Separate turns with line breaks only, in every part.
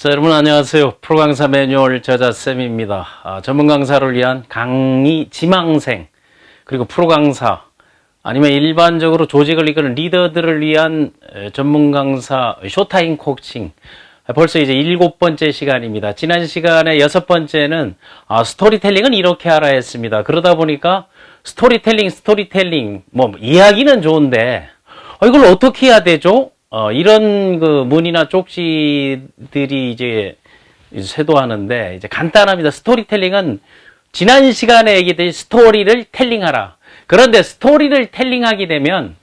자, 여러분 안녕하세요. 프로강사 매뉴얼 저자쌤입니다. 전문 강사를 위한 강의 지망생, 그리고 프로강사, 아니면 일반적으로 조직을 이끄는 리더들을 위한 전문 강사 쇼타임 코칭. 벌써 이제 7번째 시간입니다. 지난 시간에 6번째는 스토리텔링은 이렇게 하라 했습니다. 그러다 보니까 스토리텔링, 뭐 이야기는 좋은데 이걸 어떻게 해야 되죠? 이런 그 문의나 쪽지들이 이제 쇄도하는데, 이제 간단합니다. 스토리텔링은 지난 시간에 얘기했듯이 스토리를 텔링하라. 그런데 스토리를 텔링하게 되면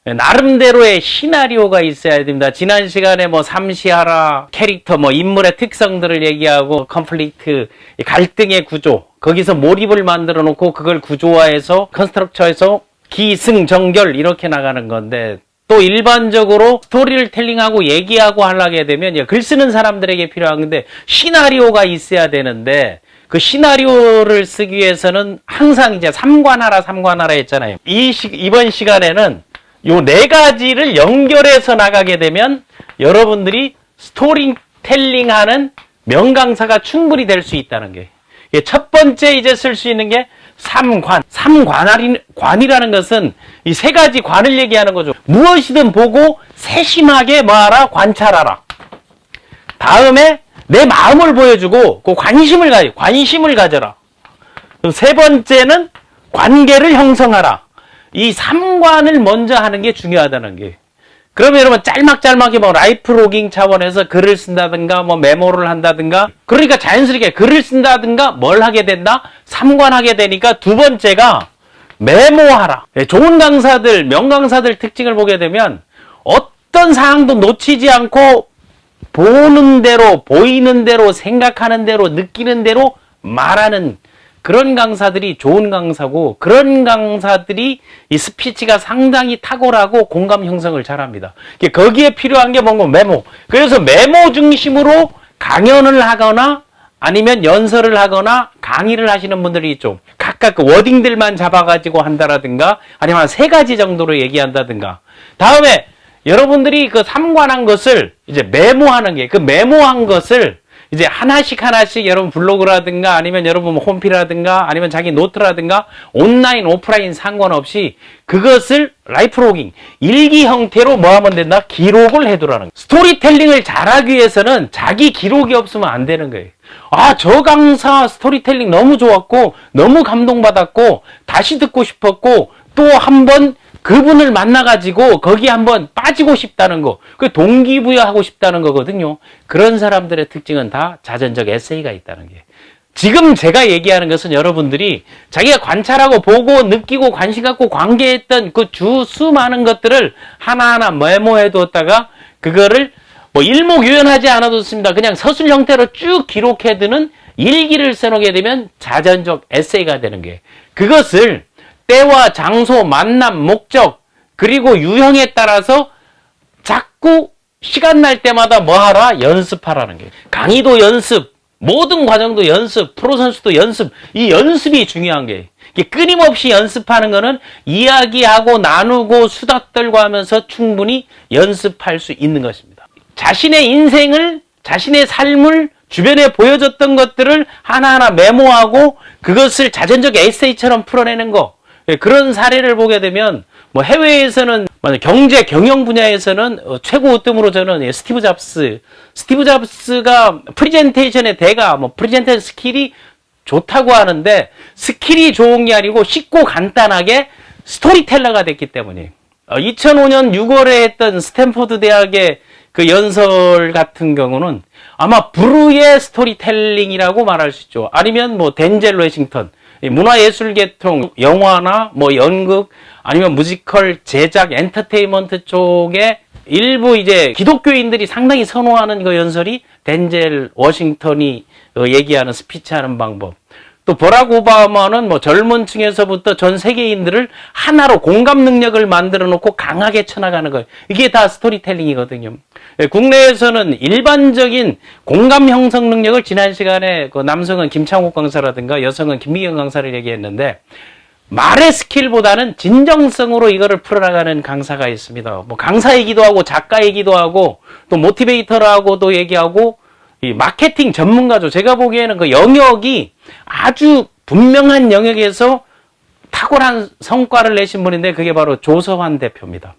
나름대로의 시나리오가 있어야 됩니다. 지난 시간에 뭐 삼시하라, 캐릭터, 뭐 인물의 특성들을 얘기하고, 컨플릭트, 갈등의 구조, 거기서 몰입을 만들어 놓고 그걸 구조화해서 컨스트럭처에서 기승전결 이렇게 나가는 건데, 또 일반적으로 스토리를 텔링하고 얘기하고 하려게 되면 글 쓰는 사람들에게 필요한 건데, 시나리오가 있어야 되는데, 그 시나리오를 쓰기 위해서는 항상 이제 삼관하라 했잖아요. 이번 시간에는 요 4가지를 연결해서 나가게 되면 여러분들이 스토리텔링 하는 명강사가 충분히 될 수 있다는 게. 첫 번째 이제 쓸 수 있는 게 삼관이라는 것은 이 3가지 관을 얘기하는 거죠. 무엇이든 보고 세심하게 뭐하라? 관찰하라. 다음에 내 마음을 보여주고 그 관심을 가져라. 그럼 3번째는 관계를 형성하라. 이 3관을 먼저 하는 게 중요하다는 게. 그러면 여러분 짤막짤막하게 뭐 라이프 로깅 차원에서 글을 쓴다든가 뭐 메모를 한다든가, 그러니까 자연스럽게 글을 쓴다든가 뭘 하게 된다? 3관하게 되니까 두 번째가 메모하라. 좋은 강사들, 명강사들 특징을 보게 되면 어떤 사항도 놓치지 않고 보는 대로, 보이는 대로, 생각하는 대로, 느끼는 대로 말하는 그런 강사들이 좋은 강사고, 그런 강사들이 이 스피치가 상당히 탁월하고 공감 형성을 잘합니다. 거기에 필요한 게 뭔가 메모. 그래서 메모 중심으로 강연을 하거나 아니면 연설을 하거나 강의를 하시는 분들이 있죠. 각각 그 워딩들만 잡아가지고 한다라든가 아니면 한 3가지 정도로 얘기한다든가. 다음에 여러분들이 그 3관한 것을 이제 메모하는 게, 그 메모한 것을 이제 하나씩 여러분 블로그라든가 아니면 여러분 홈피라든가 아니면 자기 노트라든가 온라인 오프라인 상관없이 그것을 라이프 로깅, 일기 형태로 뭐 하면 된다? 기록을 해두라는 거예요. 스토리텔링을 잘하기 위해서는 자기 기록이 없으면 안 되는 거예요. 저 강사 스토리텔링 너무 좋았고 너무 감동받았고 다시 듣고 싶었고 또 한번 그분을 만나가지고 거기 한번 빠지고 싶다는 거, 그 동기부여하고 싶다는 거거든요. 그런 사람들의 특징은 다 자전적 에세이가 있다는 게. 지금 제가 얘기하는 것은 여러분들이 자기가 관찰하고 보고 느끼고 관심 갖고 관계했던 그 수많은 것들을 하나하나 메모해 두었다가 그거를 뭐 일목요연하지 않아도 좋습니다. 그냥 서술 형태로 쭉 기록해 두는 일기를 써놓게 되면 자전적 에세이가 되는 게. 그것을 때와 장소, 만남, 목적, 그리고 유형에 따라서 자꾸 시간 날 때마다 뭐 하라? 연습하라는 게. 강의도 연습, 모든 과정도 연습, 프로 선수도 연습. 이 연습이 중요한 게. 끊임없이 연습하는 거는 이야기하고 나누고 수다 떨고 하면서 충분히 연습할 수 있는 것입니다. 자신의 인생을, 자신의 삶을 주변에 보여줬던 것들을 하나하나 메모하고 그것을 자전적 에세이처럼 풀어내는 거. 그런 사례를 보게 되면 뭐 해외에서는 경제 경영 분야에서는 최고 으뜸으로 저는 스티브 잡스가 프레젠테이션의 대가, 뭐 프레젠테이션 스킬이 좋다고 하는데, 스킬이 좋은 게 아니고 쉽고 간단하게 스토리텔러가 됐기 때문에 2005년 6월에 했던 스탠포드 대학의 그 연설 같은 경우는 아마 불후의 스토리텔링이라고 말할 수 있죠. 아니면 뭐 덴젤 워싱턴, 문화예술계통, 영화나 뭐 연극 아니면 뮤지컬 제작 엔터테인먼트 쪽에 일부 이제 기독교인들이 상당히 선호하는 그 연설이 덴젤 워싱턴이 얘기하는 스피치하는 방법. 또 버락 오바마는 뭐 젊은 층에서부터 전 세계인들을 하나로 공감 능력을 만들어 놓고 강하게 쳐나가는 거예요. 이게 다 스토리텔링이거든요. 국내에서는 일반적인 공감 형성 능력을 지난 시간에 그 남성은 김창욱 강사라든가 여성은 김미경 강사를 얘기했는데, 말의 스킬보다는 진정성으로 이거를 풀어나가는 강사가 있습니다. 뭐 강사이기도 하고 작가이기도 하고 또 모티베이터라고도 얘기하고 이 마케팅 전문가죠. 제가 보기에는 그 영역이 아주 분명한 영역에서 탁월한 성과를 내신 분인데 그게 바로 조서환 대표입니다.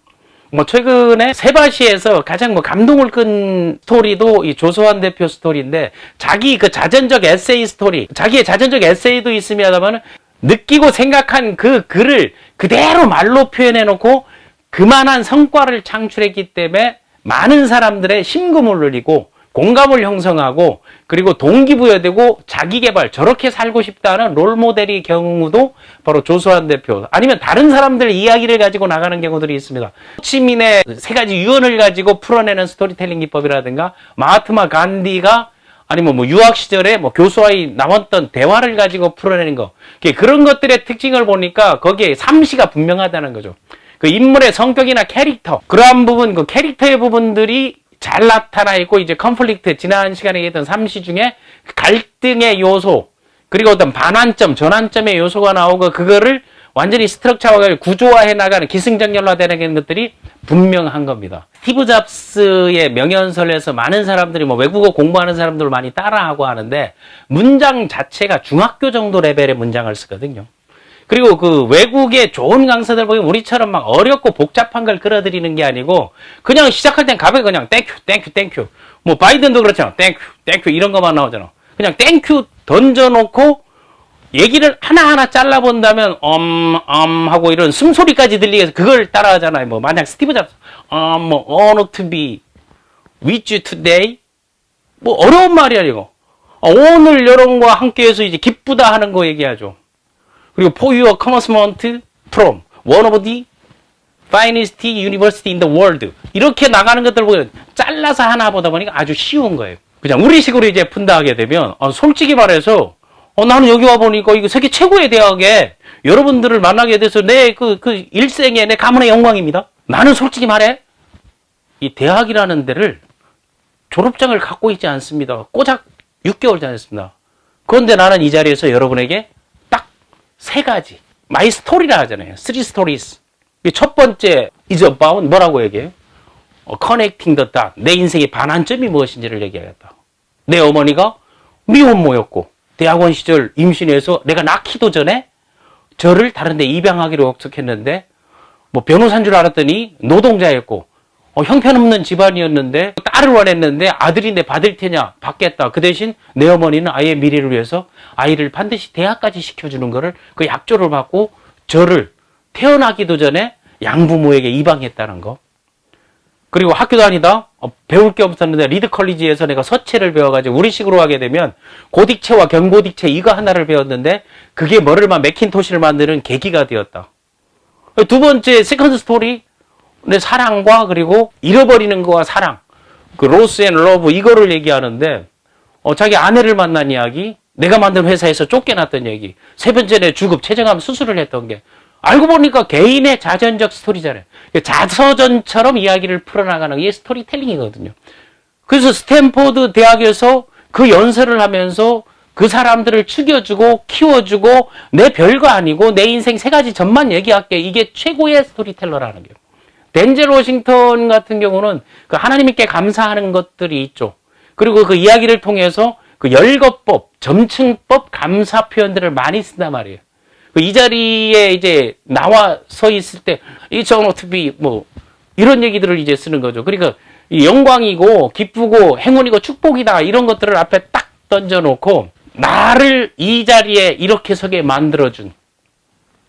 뭐 최근에 세바시에서 가장 뭐 감동을 끈 스토리도 이 조서환 대표 스토리인데 자기 그 자전적 에세이 스토리, 자기의 자전적 에세이도 있습니다만 느끼고 생각한 그 글을 그대로 말로 표현해 놓고 그만한 성과를 창출했기 때문에 많은 사람들의 심금을 울리고 공감을 형성하고 그리고 동기부여되고 자기개발 저렇게 살고 싶다는 롤모델의 경우도 바로 조서환 대표 아니면 다른 사람들의 이야기를 가지고 나가는 경우들이 있습니다. 호치민의 세 가지 유언을 가지고 풀어내는 스토리텔링 기법이라든가 마하트마 간디가 아니면 뭐 유학 시절에 뭐 교수와의 나눴던 대화를 가지고 풀어내는 거 그런 것들의 특징을 보니까 거기에 삼시가 분명하다는 거죠. 그 인물의 성격이나 캐릭터 그러한 부분 그 캐릭터의 부분들이 잘 나타나 있고 이제 컨플릭트 지난 시간에 얘기했던 삼시 중에 갈등의 요소 그리고 어떤 반환점 전환점의 요소가 나오고 그거를 완전히 스트럭처화를 구조화해 나가는 기승전결화되는 것들이 분명한 겁니다. 스티브 잡스의 명연설에서 많은 사람들이 뭐 외국어 공부하는 사람들 많이 따라하고 하는데 문장 자체가 중학교 정도 레벨의 문장을 쓰거든요. 그리고 그 외국의 좋은 강사들 보면 우리처럼 막 어렵고 복잡한 걸 끌어들이는 게 아니고 그냥 시작할 땐 가볍게 그냥 땡큐 뭐 바이든도 그렇잖아. 땡큐 이런 것만 나오잖아. 그냥 땡큐 던져놓고 얘기를 하나하나 잘라본다면 하고 이런 숨소리까지 들리게 해서 그걸 따라하잖아요. 뭐 만약 스티브 잡스 뭐 honor to be with you today 뭐 어려운 말이야 이거. 오늘 여러분과 함께해서 이제 기쁘다 하는 거 얘기하죠. 그리고 for your commencement from one of the finest university in the world 이렇게 나가는 것들 보면 잘라서 하나 보다 보니까 아주 쉬운 거예요. 그냥 우리식으로 이제 푼다 하게 되면 솔직히 말해서 나는 여기 와 보니까 이거 세계 최고의 대학에 여러분들을 만나게 돼서 내 그 일생에 내 가문의 영광입니다. 나는 솔직히 말해 이 대학이라는 데를 졸업장을 갖고 있지 않습니다. 꼬작 6개월 다녔습니다. 그런데 나는 이 자리에서 여러분에게 세 가지 마이 스토리라 하잖아요. 3 stories. 첫 번째 is about 뭐라고 얘기해요? connecting the dot. 내 인생의 반환점이 무엇인지를 얘기하겠다. 내 어머니가 미혼모였고 대학원 시절 임신해서 내가 낳기도 전에 저를 다른 데 입양하기로 약속했는데 뭐 변호사인 줄 알았더니 노동자였고 형편없는 집안이었는데 딸을 원했는데 아들인데 받을 테냐 받겠다. 그 대신 내 어머니는 아이의 미래를 위해서 아이를 반드시 대학까지 시켜주는 거를 그 약조를 받고 저를 태어나기도 전에 양부모에게 입양했다는 거. 그리고 학교 다니다 배울 게 없었는데 리드 컬리지에서 내가 서체를 배워가지고 우리식으로 하게 되면 고딕체와 경고딕체 이거 하나를 배웠는데 그게 맥킨토시를 만드는 계기가 되었다. 두 번째 세컨드 스토리 내 사랑과 그리고 잃어버리는 거와 사랑 그 로스 앤 러브 이거를 얘기하는데 자기 아내를 만난 이야기 내가 만든 회사에서 쫓겨났던 얘기 세 번째 내 주급 췌장암 수술을 했던 게 알고 보니까 개인의 자전적 스토리잖아요. 자서전처럼 이야기를 풀어나가는 게 스토리텔링이거든요. 그래서 스탠포드 대학에서 그 연설을 하면서 그 사람들을 죽여주고 키워주고 내 별거 아니고 내 인생 세 가지 점만 얘기할게. 이게 최고의 스토리텔러라는 거예요. 덴젤 워싱턴 같은 경우는 그 하나님께 감사하는 것들이 있죠. 그리고 그 이야기를 통해서 그 열거법, 점층법, 감사 표현들을 많이 쓴단 말이에요. 이 자리에 이제 나와 서 있을 때, it's honor to be, 뭐, 이런 얘기들을 이제 쓰는 거죠. 그러니까, 영광이고, 기쁘고, 행운이고, 축복이다. 이런 것들을 앞에 딱 던져놓고, 나를 이 자리에 이렇게 서게 만들어준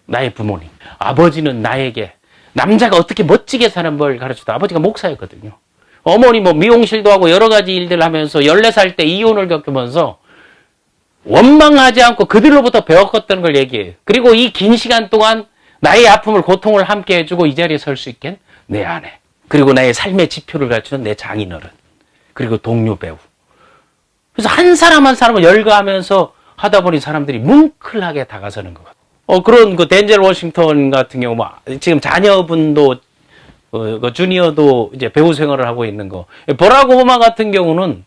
나의 부모님. 아버지는 나에게, 남자가 어떻게 멋지게 사는 걸 가르쳐도 아버지가 목사였거든요. 어머니 뭐 미용실도 하고 여러 가지 일들 하면서 14살 때 이혼을 겪으면서 원망하지 않고 그들로부터 배웠던 걸 얘기해요. 그리고 이 긴 시간 동안 나의 아픔을 고통을 함께 해주고 이 자리에 설 수 있게 내 아내 그리고 나의 삶의 지표를 갖추는 내 장인어른 그리고 동료 배우. 그래서 한 사람 한 사람을 열거하면서 하다 보니 사람들이 뭉클하게 다가서는 것 같아요. 그런 그 덴젤 워싱턴 같은 경우 지금 자녀분도 그 주니어도 이제 배우 생활을 하고 있는 거. 버락 오바마 같은 경우는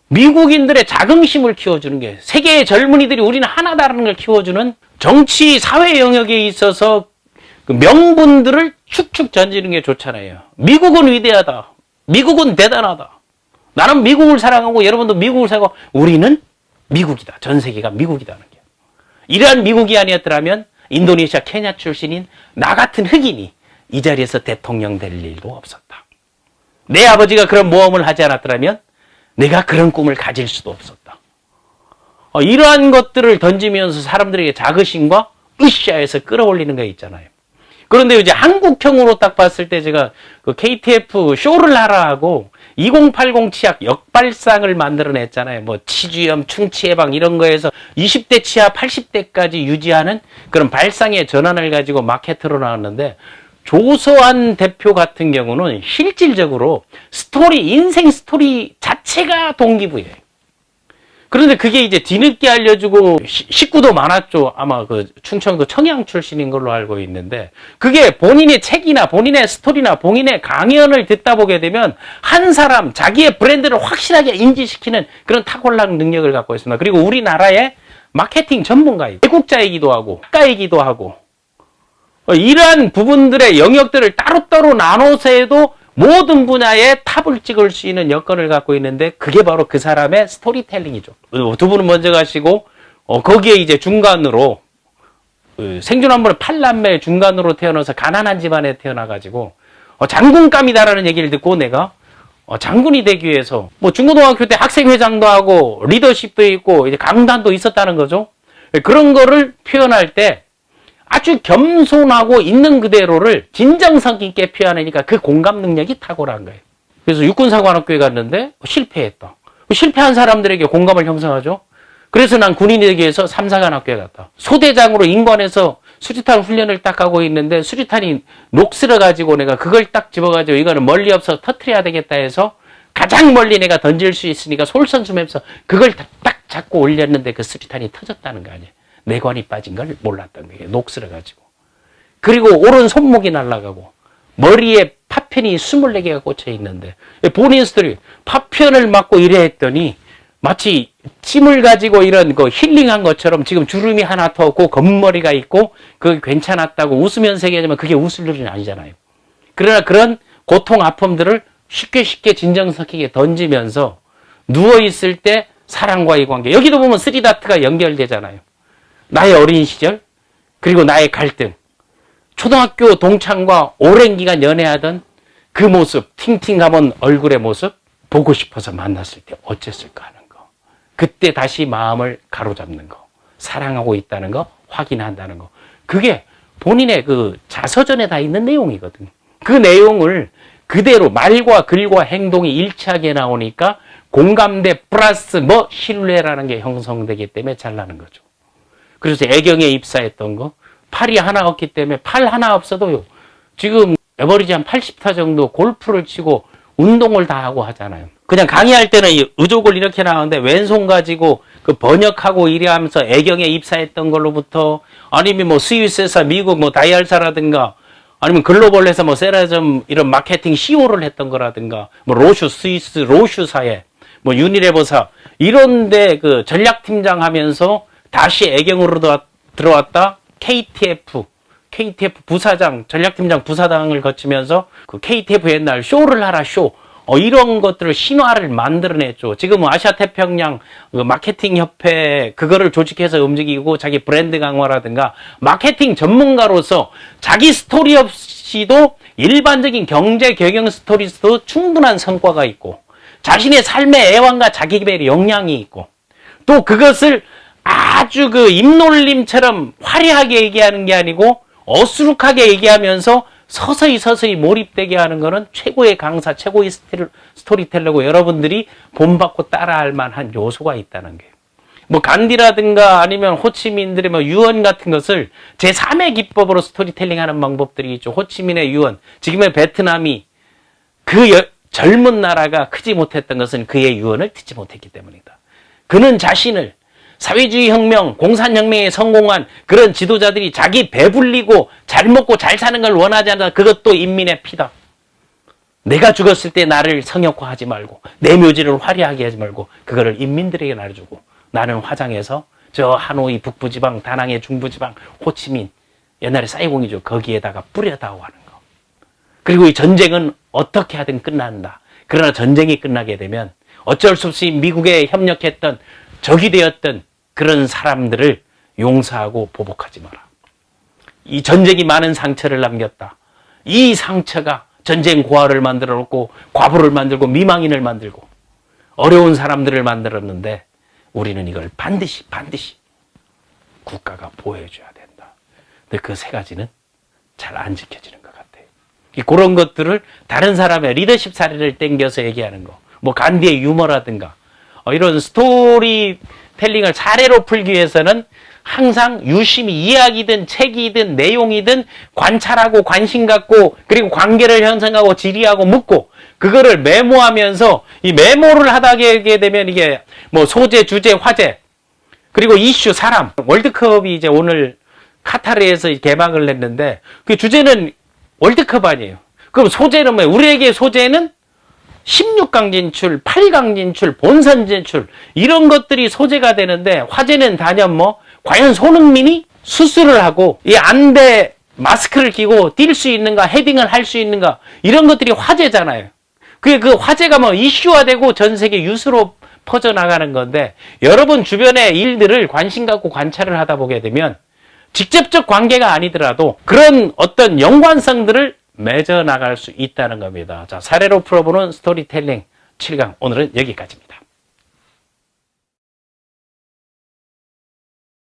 미국인들의 자긍심을 키워주는 게 세계의 젊은이들이 우리는 하나다라는 걸 키워주는 정치 사회 영역에 있어서 그 명분들을 축축 던지는 게 좋잖아요. 미국은 위대하다. 미국은 대단하다. 나는 미국을 사랑하고 여러분도 미국을 사랑하고 우리는 미국이다. 전 세계가 미국이다는 게. 이러한 미국이 아니었더라면 인도네시아, 케냐 출신인 나 같은 흑인이 이 자리에서 대통령 될 일도 없었다. 내 아버지가 그런 모험을 하지 않았더라면 내가 그런 꿈을 가질 수도 없었다. 이러한 것들을 던지면서 사람들에게 자긍심과 으쌰해서 끌어올리는 거 있잖아요. 그런데 이제 한국형으로 딱 봤을 때 제가 그 KTF 쇼를 하라 하고 2080 치약 역발상을 만들어냈잖아요. 뭐 치주염, 충치 예방 이런 거에서 20대 치아 80대까지 유지하는 그런 발상의 전환을 가지고 마케트로 나왔는데 조서환 대표 같은 경우는 실질적으로 스토리, 인생 스토리 자체가 동기부여예요. 그런데 그게 이제 뒤늦게 알려주고 식구도 많았죠. 아마 그 충청도 청양 출신인 걸로 알고 있는데 그게 본인의 책이나 본인의 스토리나 본인의 강연을 듣다 보게 되면 한 사람 자기의 브랜드를 확실하게 인지시키는 그런 탁월한 능력을 갖고 있습니다. 그리고 우리나라의 마케팅 전문가이고 애국자이기도 하고 작가이기도 하고 이러한 부분들의 영역들을 따로따로 나눠서 해도 모든 분야에 탑을 찍을 수 있는 여건을 갖고 있는데 그게 바로 그 사람의 스토리텔링이죠. 두 분은 먼저 가시고 거기에 이제 중간으로 생존 한 번에 8남매 중간으로 태어나서 가난한 집안에 태어나가지고 장군감이다라는 얘기를 듣고 내가 장군이 되기 위해서 뭐 중고등학교 때 학생회장도 하고 리더십도 있고 이제 강단도 있었다는 거죠. 그런 거를 표현할 때 아주 겸손하고 있는 그대로를 진정성 있게 표현하니까 그 공감 능력이 탁월한 거예요. 그래서 육군사관학교에 갔는데 실패했다. 실패한 사람들에게 공감을 형성하죠. 그래서 난 군인이 되기 위해서 삼사관학교에 갔다. 소대장으로 인관해서 수류탄 훈련을 딱 하고 있는데 수류탄이 녹슬어가지고 내가 그걸 딱 집어가지고 이거는 멀리 없어 터트려야 되겠다 해서 가장 멀리 내가 던질 수 있으니까 솔선수범해서 그걸 딱 잡고 올렸는데 그 수류탄이 터졌다는 거 아니에요. 내관이 빠진 걸 몰랐던 거예요. 녹슬어가지고. 그리고 오른 손목이 날아가고 머리에 파편이 24개가 꽂혀 있는데 본인 스토리 파편을 맞고 이래 했더니 마치 찜을 가지고 이런 거 힐링한 것처럼 지금 주름이 하나 더 없고 검머리가 있고 그게 괜찮았다고 웃으면서 얘기하지만 그게 웃을 일은 아니잖아요. 그러나 그런 고통 아픔들을 쉽게 진정성 있게 던지면서 누워있을 때 사랑과의 관계 여기도 보면 쓰리다트가 연결되잖아요. 나의 어린 시절, 그리고 나의 갈등, 초등학교 동창과 오랜 기간 연애하던 그 모습, 팅팅 감은 얼굴의 모습, 보고 싶어서 만났을 때 어쨌을까 하는 거. 그때 다시 마음을 가로잡는 거. 사랑하고 있다는 거, 확인한다는 거. 그게 본인의 그 자서전에 다 있는 내용이거든. 그 내용을 그대로 말과 글과 행동이 일치하게 나오니까 공감대 플러스 신뢰라는 게 형성되기 때문에 잘나는 거죠. 그래서 애경에 입사했던 거, 팔이 하나 없기 때문에 팔 하나 없어도요. 지금 에버리지 한 80타 정도 골프를 치고 운동을 다 하고 하잖아요. 그냥 강의할 때는 의족을 이렇게 나오는데 왼손 가지고 그 번역하고 이래 하면서 애경에 입사했던 걸로부터 아니면 뭐 스위스에서 미국 뭐 다이알사라든가 아니면 글로벌에서 뭐 세라점 이런 마케팅 CEO를 했던 거라든가 뭐 로슈 스위스 로슈사에 뭐 유니레버사 이런데 그 전략팀장 하면서 다시 애경으로 들어왔다 KTF 부사장, 전략팀장 부사장을 거치면서 그 KTF 옛날 쇼를 하라 쇼. 이런 것들을 신화를 만들어냈죠. 지금은 아시아태평양 그 마케팅 협회 그거를 조직해서 움직이고 자기 브랜드 강화라든가 마케팅 전문가로서 자기 스토리 없이도 일반적인 경제 경영 스토리도 충분한 성과가 있고 자신의 삶의 애환과 자기개발의 역량이 있고 또 그것을 아주 그 입놀림처럼 화려하게 얘기하는 게 아니고 어수룩하게 얘기하면서 서서히 몰입되게 하는 거는 최고의 강사, 최고의 스토리텔러고 여러분들이 본받고 따라할 만한 요소가 있다는 거예요. 뭐 간디라든가 아니면 호치민들의 뭐 유언 같은 것을 제3의 기법으로 스토리텔링 하는 방법들이 있죠. 호치민의 유언, 지금의 베트남이 젊은 나라가 크지 못했던 것은 그의 유언을 듣지 못했기 때문이다. 그는 자신을 사회주의 혁명, 공산혁명에 성공한 그런 지도자들이 자기 배불리고 잘 먹고 잘 사는 걸 원하지 않는다. 그것도 인민의 피다. 내가 죽었을 때 나를 성역화하지 말고 내 묘지를 화려하게 하지 말고 그거를 인민들에게 나눠주고 나는 화장해서 저 하노이 북부지방, 다낭의 중부지방, 호치민 옛날에 사이공이죠. 거기에다가 뿌려다오 하는 거. 그리고 이 전쟁은 어떻게 하든 끝난다. 그러나 전쟁이 끝나게 되면 어쩔 수 없이 미국에 협력했던 적이 되었던 그런 사람들을 용서하고 보복하지 마라. 이 전쟁이 많은 상처를 남겼다. 이 상처가 전쟁 고아를 만들어 놓고 과부를 만들고 미망인을 만들고 어려운 사람들을 만들었는데 우리는 이걸 반드시 국가가 보호해줘야 된다. 근데 그 세 가지는 잘 안 지켜지는 것 같아요. 그런 것들을 다른 사람의 리더십 사례를 땡겨서 얘기하는 거, 뭐 간디의 유머라든가 이런 스토리텔링을 사례로 풀기 위해서는 항상 유심히 이야기든 책이든 내용이든 관찰하고 관심 갖고 그리고 관계를 형성하고 질의하고 묻고 그거를 메모하면서 이 메모를 하게 되면 이게 뭐 소재, 주제, 화제 그리고 이슈, 사람. 월드컵이 이제 오늘 카타르에서 개막을 했는데 그 주제는 월드컵 아니에요. 그럼 소재는 뭐예요? 우리에게 소재는 16강 진출, 8강 진출, 본선 진출 이런 것들이 소재가 되는데 화제는 단연 뭐 과연 손흥민이 수술을 하고 이 안대 마스크를 끼고 뛸 수 있는가, 헤딩을 할 수 있는가 이런 것들이 화제잖아요. 그게 그 화제가 뭐 이슈화되고 전 세계 뉴스로 퍼져나가는 건데 여러분 주변의 일들을 관심 갖고 관찰을 하다 보게 되면 직접적 관계가 아니더라도 그런 어떤 연관성들을 맺어 나갈 수 있다는 겁니다. 자, 사례로 풀어보는 스토리텔링 7강 오늘은 여기까지입니다.